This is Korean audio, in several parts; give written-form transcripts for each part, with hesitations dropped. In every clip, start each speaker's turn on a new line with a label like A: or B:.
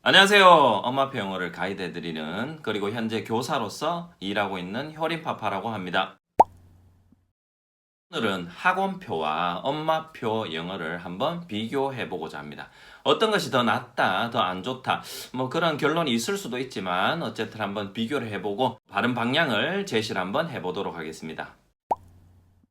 A: 안녕하세요. 엄마표 영어를 가이드해드리는 그리고 현재 교사로서 일하고 있는 효린파파라고 합니다. 오늘은 학원표와 엄마표 영어를 한번 비교해보고자 합니다. 어떤 것이 더 낫다, 더 안 좋다, 뭐 그런 결론이 있을 수도 있지만 어쨌든 한번 비교를 해보고 바른 방향을 제시를 한번 해보도록 하겠습니다.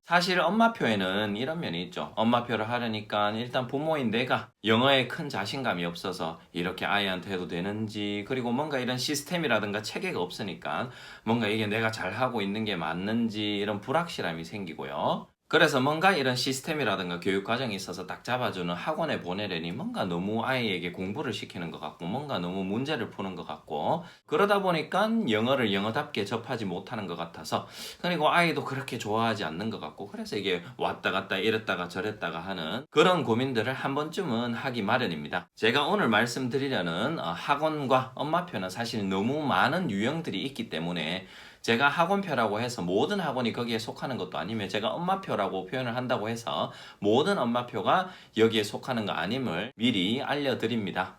A: 사실 엄마표에는 이런 면이 있죠. 엄마표를 하려니까 일단 부모인 내가 영어에 큰 자신감이 없어서 이렇게 아이한테 해도 되는지, 그리고 뭔가 이런 시스템이라든가 체계가 없으니까 뭔가 이게 내가 잘하고 있는 게 맞는지 이런 불확실함이 생기고요. 그래서 뭔가 이런 시스템이라든가 교육 과정이 있어서 딱 잡아주는 학원에 보내려니 뭔가 너무 아이에게 공부를 시키는 것 같고 뭔가 너무 문제를 푸는 것 같고, 그러다 보니까 영어를 영어답게 접하지 못하는 것 같아서, 그리고 아이도 그렇게 좋아하지 않는 것 같고, 그래서 이게 왔다 갔다 이랬다가 저랬다가 하는 그런 고민들을 한 번쯤은 하기 마련입니다. 제가 오늘 말씀드리려는 학원과 엄마표는 사실 너무 많은 유형들이 있기 때문에 제가 학원표라고 해서 모든 학원이 거기에 속하는 것도 아니며, 제가 엄마표라고 표현을 한다고 해서 모든 엄마표가 여기에 속하는 거 아님을 미리 알려드립니다.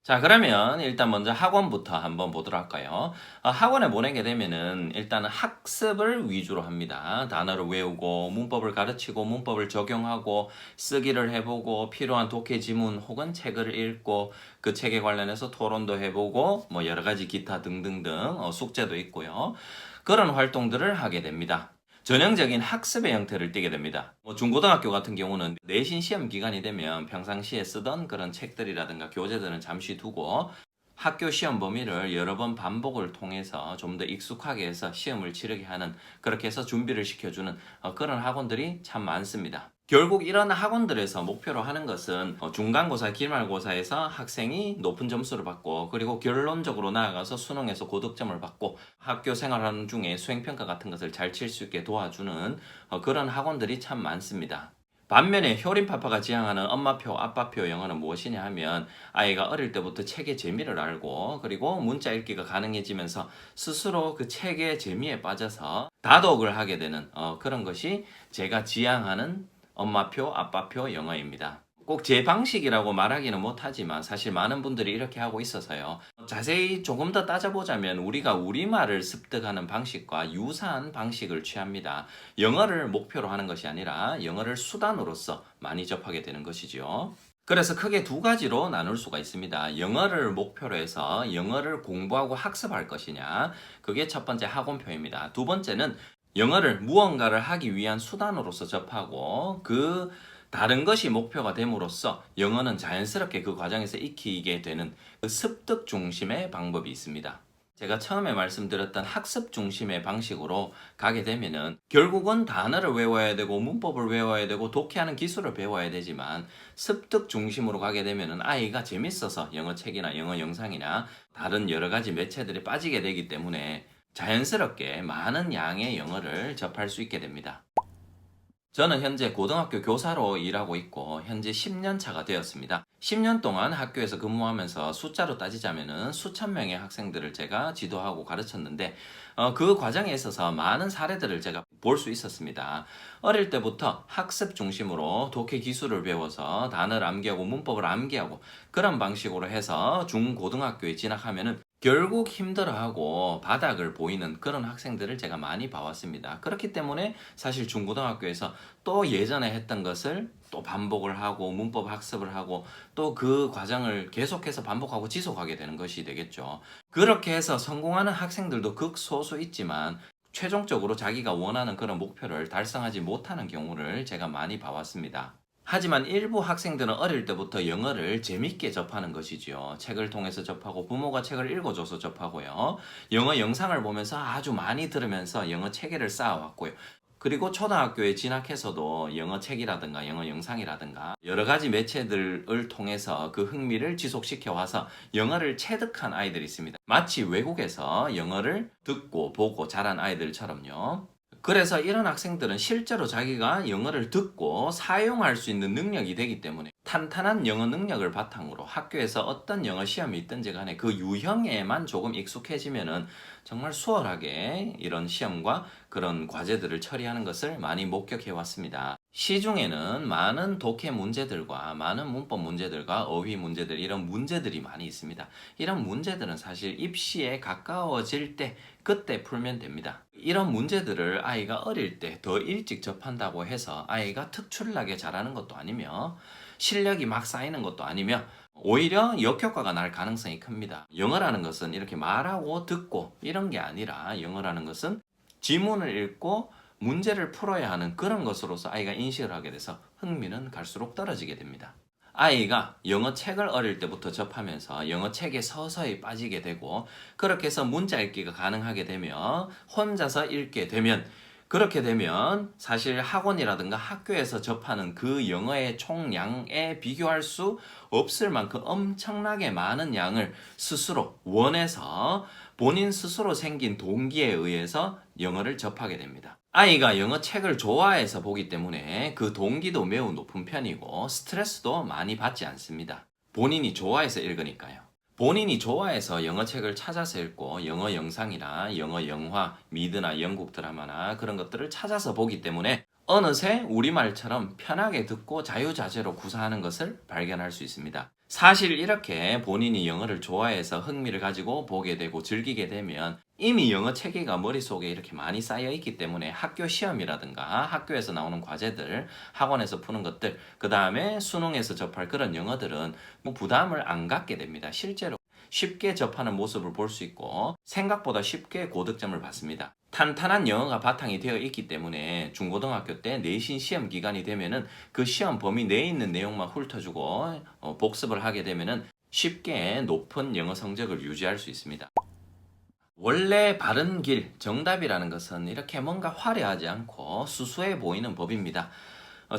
A: 자, 그러면 일단 먼저 학원부터 한번 보도록 할까요? 학원에 보내게 되면은 일단은 학습을 위주로 합니다. 단어를 외우고 문법을 가르치고 문법을 적용하고 쓰기를 해보고 필요한 독해 지문 혹은 책을 읽고 그 책에 관련해서 토론도 해보고 뭐 여러 가지 기타 등등등 숙제도 있고요. 그런 활동들을 하게 됩니다. 전형적인 학습의 형태를 띠게 됩니다. 뭐 중고등학교 같은 경우는 내신 시험 기간이 되면 평상시에 쓰던 그런 책들이라든가 교재들은 잠시 두고 학교 시험 범위를 여러 번 반복을 통해서 좀 더 익숙하게 해서 시험을 치르게 하는, 그렇게 해서 준비를 시켜주는 그런 학원들이 참 많습니다. 결국 이런 학원들에서 목표로 하는 것은 중간고사, 기말고사에서 학생이 높은 점수를 받고, 그리고 결론적으로 나아가서 수능에서 고득점을 받고 학교 생활하는 중에 수행평가 같은 것을 잘 칠 수 있게 도와주는 그런 학원들이 참 많습니다. 반면에 효린파파가 지향하는 엄마표, 아빠표 영어는 무엇이냐 하면, 아이가 어릴 때부터 책의 재미를 알고 그리고 문자 읽기가 가능해지면서 스스로 그 책의 재미에 빠져서 다독을 하게 되는 그런 것이 제가 지향하는 엄마표, 아빠표 영어입니다. 꼭 제 방식이라고 말하기는 못하지만 사실 많은 분들이 이렇게 하고 있어서요. 자세히 조금 더 따져보자면 우리가 우리말을 습득하는 방식과 유사한 방식을 취합니다. 영어를 목표로 하는 것이 아니라 영어를 수단으로서 많이 접하게 되는 것이죠. 그래서 크게 두 가지로 나눌 수가 있습니다. 영어를 목표로 해서 영어를 공부하고 학습할 것이냐, 그게 첫 번째 학원표입니다. 두 번째는 영어를 무언가를 하기 위한 수단으로서 접하고 그 다른 것이 목표가 됨으로써 영어는 자연스럽게 그 과정에서 익히게 되는 그 습득 중심의 방법이 있습니다. 제가 처음에 말씀드렸던 학습 중심의 방식으로 가게 되면은 결국은 단어를 외워야 되고 문법을 외워야 되고 독해하는 기술을 배워야 되지만, 습득 중심으로 가게 되면은 아이가 재밌어서 영어 책이나 영어 영상이나 다른 여러 가지 매체들이 빠지게 되기 때문에 자연스럽게 많은 양의 영어를 접할 수 있게 됩니다. 저는 현재 고등학교 교사로 일하고 있고 현재 10년 차가 되었습니다. 10년 동안 학교에서 근무하면서 숫자로 따지자면은 수천 명의 학생들을 제가 지도하고 가르쳤는데 그 과정에 있어서 많은 사례들을 제가 볼 수 있었습니다. 어릴 때부터 학습 중심으로 독해 기술을 배워서 단어를 암기하고 문법을 암기하고 그런 방식으로 해서 중고등학교에 진학하면은 결국 힘들어하고 바닥을 보이는 그런 학생들을 제가 많이 봐왔습니다. 그렇기 때문에 사실 중고등학교에서 또 예전에 했던 것을 또 반복을 하고 문법 학습을 하고 또 그 과정을 계속해서 반복하고 지속하게 되는 것이 되겠죠. 그렇게 해서 성공하는 학생들도 극소수 있지만 최종적으로 자기가 원하는 그런 목표를 달성하지 못하는 경우를 제가 많이 봐왔습니다. 하지만 일부 학생들은 어릴 때부터 영어를 재밌게 접하는 것이지요. 책을 통해서 접하고 부모가 책을 읽어줘서 접하고요. 영어 영상을 보면서 아주 많이 들으면서 영어 체계를 쌓아왔고요. 그리고 초등학교에 진학해서도 영어 책이라든가 영어 영상이라든가 여러 가지 매체들을 통해서 그 흥미를 지속시켜 와서 영어를 체득한 아이들이 있습니다. 마치 외국에서 영어를 듣고 보고 자란 아이들처럼요. 그래서 이런 학생들은 실제로 자기가 영어를 듣고 사용할 수 있는 능력이 되기 때문에 탄탄한 영어 능력을 바탕으로 학교에서 어떤 영어 시험이 있든지 간에 그 유형에만 조금 익숙해지면은 정말 수월하게 이런 시험과 그런 과제들을 처리하는 것을 많이 목격해 왔습니다. 시중에는 많은 독해 문제들과 많은 문법 문제들과 어휘 문제들 이런 문제들이 많이 있습니다. 이런 문제들은 사실 입시에 가까워질 때 그때 풀면 됩니다. 이런 문제들을 아이가 어릴 때 더 일찍 접한다고 해서 아이가 특출나게 잘하는 것도 아니며 실력이 막 쌓이는 것도 아니며 오히려 역효과가 날 가능성이 큽니다. 영어라는 것은 이렇게 말하고 듣고 이런 게 아니라 영어라는 것은 지문을 읽고 문제를 풀어야 하는 그런 것으로서 아이가 인식을 하게 돼서 흥미는 갈수록 떨어지게 됩니다. 아이가 영어 책을 어릴 때부터 접하면서 영어 책에 서서히 빠지게 되고 그렇게 해서 문자 읽기가 가능하게 되면 혼자서 읽게 되면 그렇게 되면 사실 학원이라든가 학교에서 접하는 그 영어의 총량에 비교할 수 없을 만큼 엄청나게 많은 양을 스스로 원해서 본인 스스로 생긴 동기에 의해서 영어를 접하게 됩니다. 아이가 영어 책을 좋아해서 보기 때문에 그 동기도 매우 높은 편이고 스트레스도 많이 받지 않습니다. 본인이 좋아해서 읽으니까요. 본인이 좋아해서 영어 책을 찾아서 읽고 영어 영상이나 영어 영화, 미드나 영국 드라마나 그런 것들을 찾아서 보기 때문에 어느새 우리말처럼 편하게 듣고 자유자재로 구사하는 것을 발견할 수 있습니다. 사실 이렇게 본인이 영어를 좋아해서 흥미를 가지고 보게 되고 즐기게 되면 이미 영어 체계가 머릿속에 이렇게 많이 쌓여 있기 때문에 학교 시험이라든가 학교에서 나오는 과제들, 학원에서 푸는 것들, 그 다음에 수능에서 접할 그런 영어들은 뭐 부담을 안 갖게 됩니다. 실제로 쉽게 접하는 모습을 볼 수 있고 생각보다 쉽게 고득점을 받습니다. 탄탄한 영어가 바탕이 되어 있기 때문에 중고등학교 때 내신 시험 기간이 되면은 그 시험 범위 내에 있는 내용만 훑어주고 복습을 하게 되면은 쉽게 높은 영어 성적을 유지할 수 있습니다. 원래 바른 길, 정답이라는 것은 이렇게 뭔가 화려하지 않고 수수해 보이는 법입니다.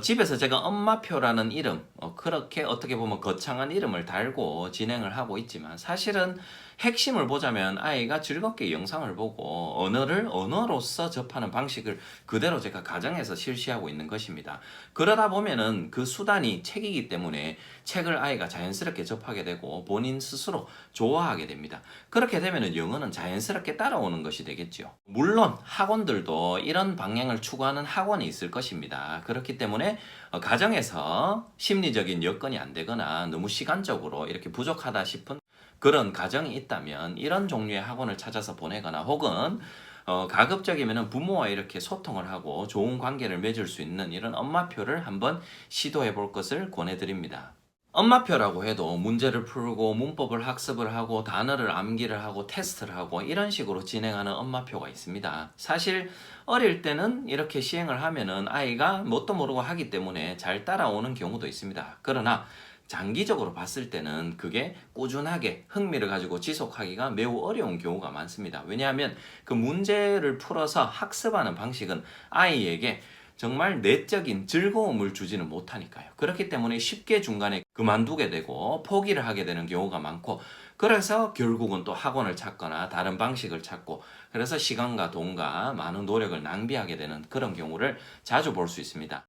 A: 집에서 제가 엄마표라는 이름, 그렇게 어떻게 보면 거창한 이름을 달고 진행을 하고 있지만 사실은 핵심을 보자면 아이가 즐겁게 영상을 보고 언어를 언어로서 접하는 방식을 그대로 제가 가정에서 실시하고 있는 것입니다. 그러다 보면은 그 수단이 책이기 때문에 책을 아이가 자연스럽게 접하게 되고 본인 스스로 좋아하게 됩니다. 그렇게 되면은 영어는 자연스럽게 따라오는 것이 되겠죠. 물론 학원들도 이런 방향을 추구하는 학원이 있을 것입니다. 그렇기 때문에 가정에서 심리적인 여건이 안 되거나 너무 시간적으로 이렇게 부족하다 싶은 그런 가정이 있다면 이런 종류의 학원을 찾아서 보내거나 혹은 가급적이면 부모와 이렇게 소통을 하고 좋은 관계를 맺을 수 있는 이런 엄마표를 한번 시도해 볼 것을 권해드립니다. 엄마표라고 해도 문제를 풀고 문법을 학습을 하고 단어를 암기를 하고 테스트를 하고 이런 식으로 진행하는 엄마표가 있습니다. 사실 어릴 때는 이렇게 시행을 하면은 아이가 뭣도 모르고 하기 때문에 잘 따라오는 경우도 있습니다. 그러나 장기적으로 봤을 때는 그게 꾸준하게 흥미를 가지고 지속하기가 매우 어려운 경우가 많습니다. 왜냐하면 그 문제를 풀어서 학습하는 방식은 아이에게 정말 내적인 즐거움을 주지는 못하니까요. 그렇기 때문에 쉽게 중간에 그만두게 되고 포기를 하게 되는 경우가 많고 그래서 결국은 또 학원을 찾거나 다른 방식을 찾고 그래서 시간과 돈과 많은 노력을 낭비하게 되는 그런 경우를 자주 볼 수 있습니다.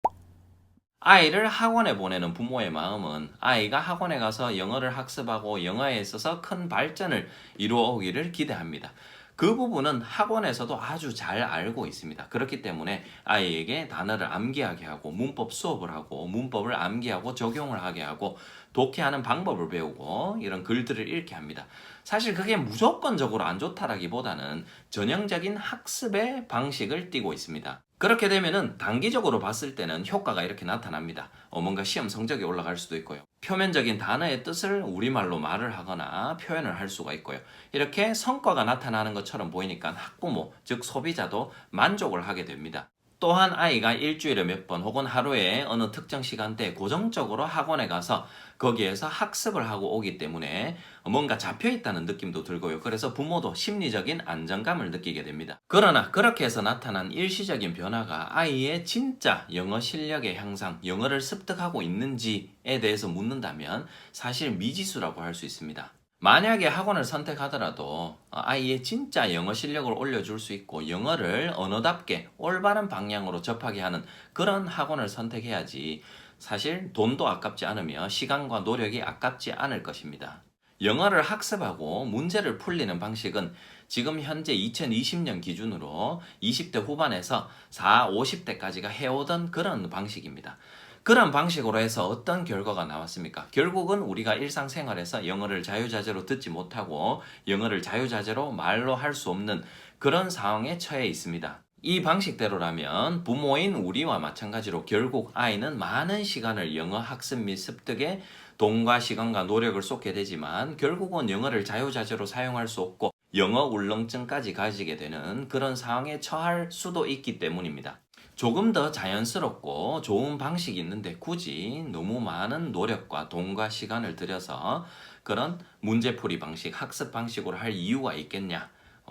A: 아이를 학원에 보내는 부모의 마음은 아이가 학원에 가서 영어를 학습하고 영어에 있어서 큰 발전을 이루어 오기를 기대합니다. 그 부분은 학원에서도 아주 잘 알고 있습니다. 그렇기 때문에 아이에게 단어를 암기하게 하고 문법 수업을 하고 문법을 암기하고 적용을 하게 하고 독해하는 방법을 배우고 이런 글들을 읽게 합니다. 사실 그게 무조건적으로 안 좋다라기보다는 전형적인 학습의 방식을 띠고 있습니다. 그렇게 되면은 단기적으로 봤을 때는 효과가 이렇게 나타납니다. 뭔가 시험 성적이 올라갈 수도 있고요. 표면적인 단어의 뜻을 우리말로 말을 하거나 표현을 할 수가 있고요. 이렇게 성과가 나타나는 것처럼 보이니까 학부모, 즉 소비자도 만족을 하게 됩니다. 또한 아이가 일주일에 몇 번 혹은 하루에 어느 특정 시간대에 고정적으로 학원에 가서 거기에서 학습을 하고 오기 때문에 뭔가 잡혀있다는 느낌도 들고요. 그래서 부모도 심리적인 안정감을 느끼게 됩니다. 그러나 그렇게 해서 나타난 일시적인 변화가 아이의 진짜 영어 실력의 향상, 영어를 습득하고 있는지에 대해서 묻는다면 사실 미지수라고 할 수 있습니다. 만약에 학원을 선택하더라도 아이의 진짜 영어 실력을 올려줄 수 있고 영어를 언어답게 올바른 방향으로 접하게 하는 그런 학원을 선택해야지 사실 돈도 아깝지 않으며 시간과 노력이 아깝지 않을 것입니다. 영어를 학습하고 문제를 풀리는 방식은 지금 현재 2020년 기준으로 20대 후반에서 40, 50대까지가 해오던 그런 방식입니다. 그런 방식으로 해서 어떤 결과가 나왔습니까? 결국은 우리가 일상생활에서 영어를 자유자재로 듣지 못하고 영어를 자유자재로 말로 할 수 없는 그런 상황에 처해 있습니다. 이 방식대로라면 부모인 우리와 마찬가지로 결국 아이는 많은 시간을 영어 학습 및 습득에 돈과 시간과 노력을 쏟게 되지만 결국은 영어를 자유자재로 사용할 수 없고 영어 울렁증까지 가지게 되는 그런 상황에 처할 수도 있기 때문입니다. 조금 더 자연스럽고 좋은 방식이 있는데 굳이 너무 많은 노력과 돈과 시간을 들여서 그런 문제풀이 방식, 학습 방식으로 할 이유가 있겠냐?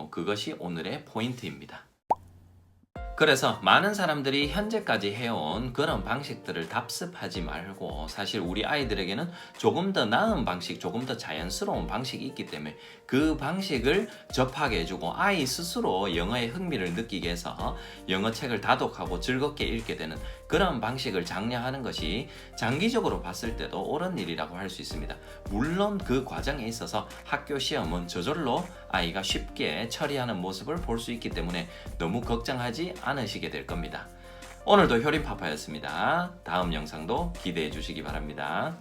A: 그것이 오늘의 포인트입니다. 그래서 많은 사람들이 현재까지 해온 그런 방식들을 답습하지 말고 사실 우리 아이들에게는 조금 더 나은 방식, 조금 더 자연스러운 방식이 있기 때문에 그 방식을 접하게 해주고 아이 스스로 영어에 흥미를 느끼게 해서 영어 책을 다독하고 즐겁게 읽게 되는 그런 방식을 장려하는 것이 장기적으로 봤을 때도 옳은 일이라고 할 수 있습니다. 물론 그 과정에 있어서 학교 시험은 저절로 아이가 쉽게 처리하는 모습을 볼 수 있기 때문에 너무 걱정하지 않으시게 될 겁니다. 오늘도 효림파파였습니다. 다음 영상도 기대해 주시기 바랍니다.